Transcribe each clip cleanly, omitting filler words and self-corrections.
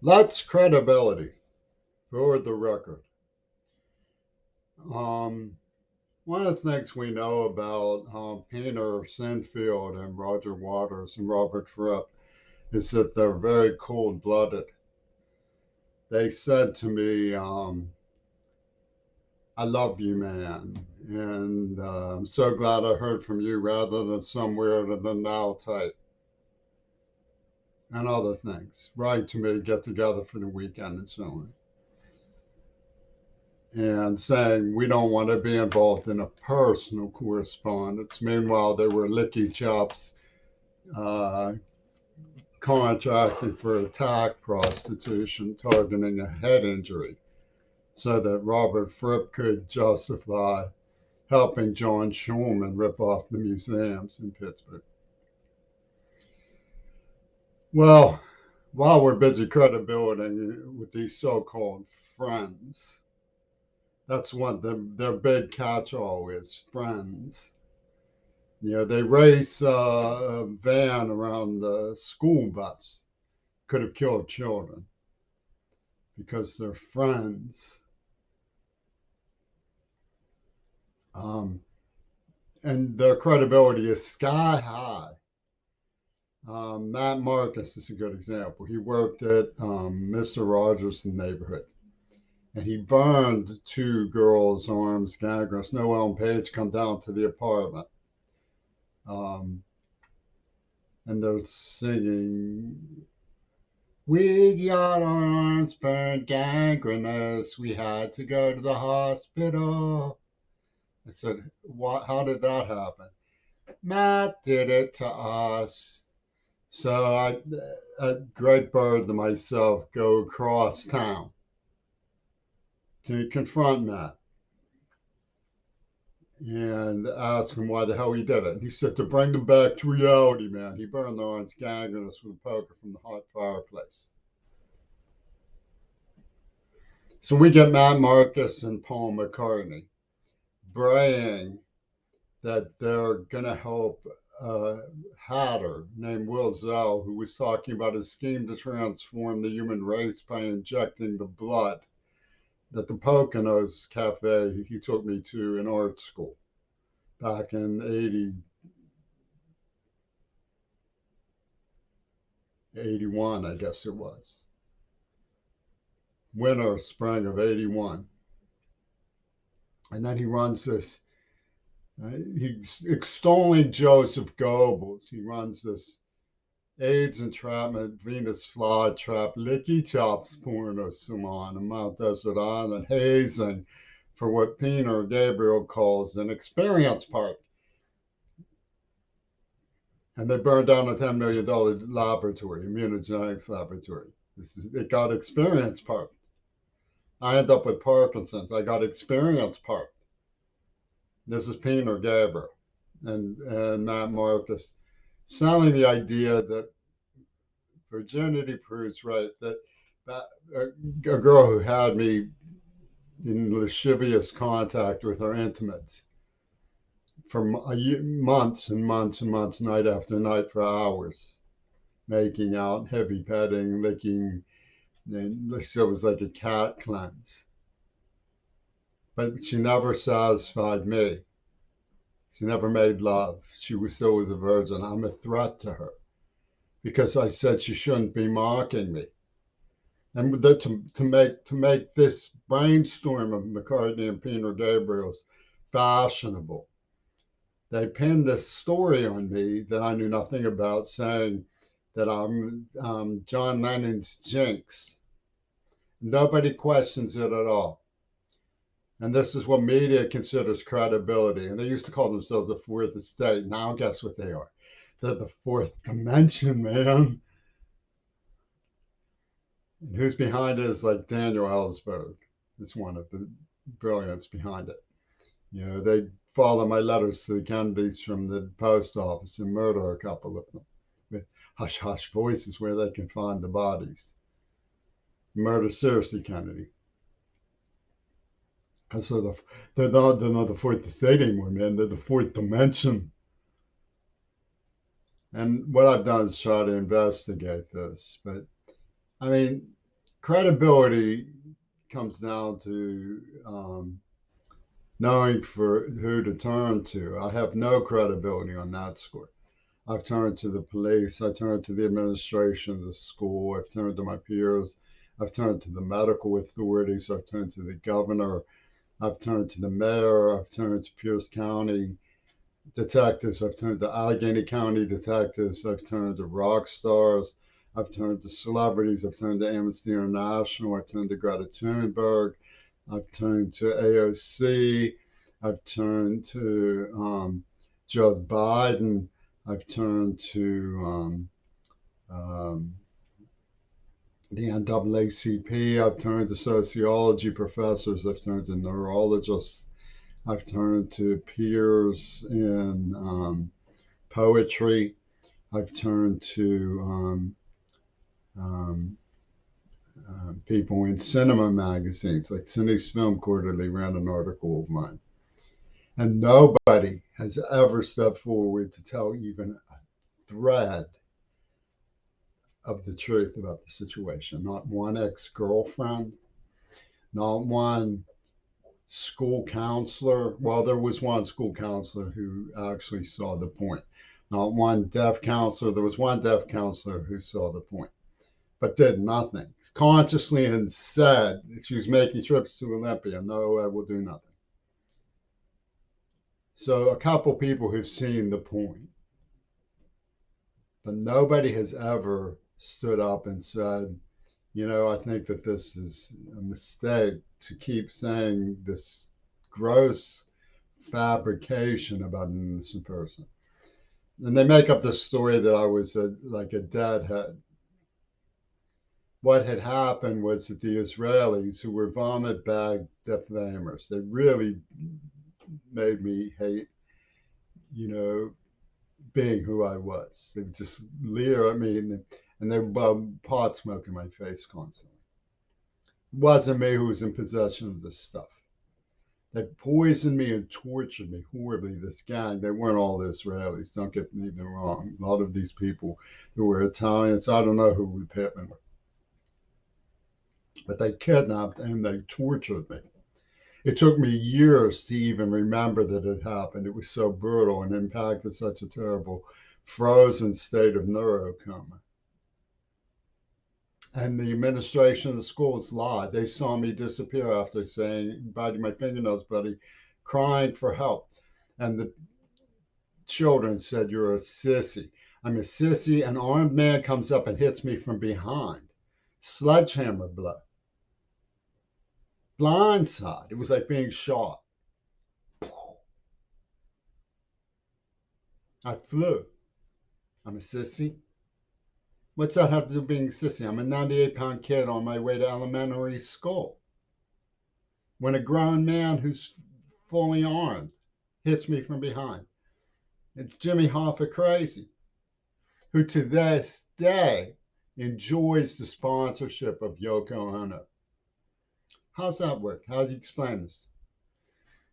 That's credibility for the record. Um, One of the things we know about Peter Sinfield and Roger Waters and Robert Fripp is that they're very cold blooded. They said to me, I love you, man, and I'm so glad I heard from you rather than some weirder than thou type and other things. Write to me to get together for the weekend and so on. And saying we don't want to be involved in a personal correspondence. Meanwhile, they were licky chops uh, contracting for attack prostitution targeting a head injury so that Robert Fripp could justify helping John Schulman rip off the museums in Pittsburgh. Well, while we're busy credibility with these so-called friends, that's what their big catch-all is, friends. You know, they race a van around the school bus. Could have killed children because they're friends. Um, and their credibility is sky high. Matt Marcus is a good example. He worked at Mr. Rogers' neighborhood, and he burned two girls' arms gangrenous. Noel and Paige come down to the apartment, um, and they're singing, "We got our arms burned gangrenous. We had to go to the hospital." I said, "What? How did that happen?" Matt did it to us. So Greg Bird and myself go across town to confront Matt and ask him why the hell he did it. And he said to bring them back to reality, man. He burned their arms gangrenous with a poker from the hot fireplace. So we get Matt Marcus and Paul McCartney braying that they're going to help a hatter named Will Zell, who was talking about his scheme to transform the human race by injecting the blood that the Poconos Cafe he took me to in art school back in 81, I guess it was. Winter, spring of 81. And then he runs this, he's extolling Joseph Goebbels. He runs this AIDS entrapment, Venus flytrap, licky chops porno salon in Mount Desert Island, hazing for what Peter Gabriel calls an experience park. And they burned down a $10 million laboratory, immunogenics laboratory. It got experience parked. I end up with Parkinson's. I got experience parked. This is Peter Gabriel and Matt Marcus selling the idea that virginity proves right, that a girl who had me in lascivious contact with her intimates for months and months and months, night after night, for hours, making out, heavy petting, licking, and it was like a cat cleanse. But she never satisfied me. She never made love. She was still was a virgin. I'm a threat to her because I said she shouldn't be mocking me. And to make this brainstorm of McCartney and Peter Gabriel's fashionable, they pinned this story on me that I knew nothing about, saying that I'm John Lennon's jinx. Nobody questions it at all. And this is what media considers credibility. And they used to call themselves the fourth estate. Now, guess what they are? They're the fourth dimension, man. And who's behind it is like Daniel Ellsberg. It's one of the brilliance behind it. You know, they follow my letters to the Kennedys from the post office and murder a couple of them with hush hush voices where they can find the bodies. Murder seriously Kennedy. And so they're not the fourth estate anymore, man. They're the fourth dimension. And what I've done is try to investigate this. But I mean, Credibility comes down to knowing for who to turn to. I have no credibility on that score. I've turned to the police. I turned to the administration of the school. I've turned to my peers. I've turned to the medical authorities. I've turned to the governor. I've turned to the mayor. I've turned to Pierce County detectives. I've turned to Allegheny County detectives. I've turned to rock stars. I've turned to celebrities. I've turned to Amnesty International. I've turned to Greta Thunberg. I've turned to AOC. I've turned to Joe Biden. I've turned to the NAACP. I've turned to sociology professors. I've turned to neurologists. I've turned to peers in poetry. I've turned to people in cinema magazines, like Cine's Film Quarterly ran an article of mine. And nobody has ever stepped forward to tell even a thread of the truth about the situation. Not one ex-girlfriend, not one school counselor. Well, there was one school counselor who actually saw the point. Not one deaf counselor. There was one deaf counselor who saw the point, but did nothing consciously and said she was making trips to Olympia. No, I will do nothing. So a couple people have seen the point, but nobody has ever stood up and said, you know, I think that this is a mistake to keep saying this gross fabrication about an innocent person. And they make up this story that I was like a deadhead. What had happened was that the Israelis, who were vomit bag defamers, they really made me hate, you know, being who I was. They would just leer at me and they would pot smoke in my face constantly. It wasn't me who was in possession of this stuff. They poisoned me and tortured me horribly. This gang, they weren't all Israelis, don't get me wrong. A lot of these people who were Italians, I don't know who we Pittman were. But they kidnapped and they tortured me. It took me years to even remember that it happened. It was so brutal and impacted such a terrible frozen state of neurocoma. And the administration of the schools lied. They saw me disappear after saying, biting my fingernails, buddy, crying for help. And the children said, you're a sissy. I'm a sissy. An armed man comes up and hits me from behind. Sledgehammer blow. Blindside. It was like being shot. I flew. I'm a sissy. What's that have to do with being a sissy? I'm a 98-pound kid on my way to elementary school. When a grown man who's fully armed hits me from behind. It's Jimmy Hoffa crazy, who to this day enjoys the sponsorship of Yoko Ono. How's that work? How do you explain this?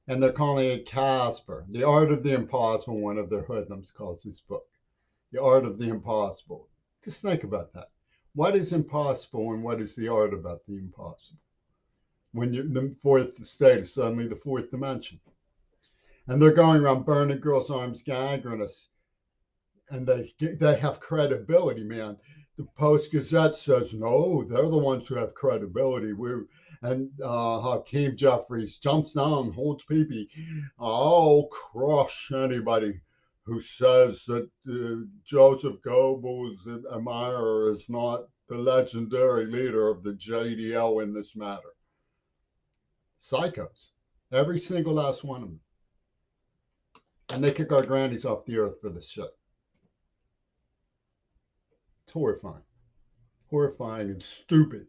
And they're calling it Casper, The Art of the Impossible, one of their hoodlums calls this book. The Art of the Impossible. Just think about that. What is impossible and what is the art about the impossible? When you're the fourth state is suddenly the fourth dimension. And they're going around burning girls' arms, gagging us, and they have credibility, man. The Post Gazette says no, they're the ones who have credibility. And Hakeem Jeffries jumps down, holds peepee. I'll crush anybody who says that Joseph Goebbels' admirer is not the legendary leader of the JDL in this matter. Psychos, every single last one of them. And they kick our grannies off the earth for this shit. It's horrifying. Horrifying and stupid.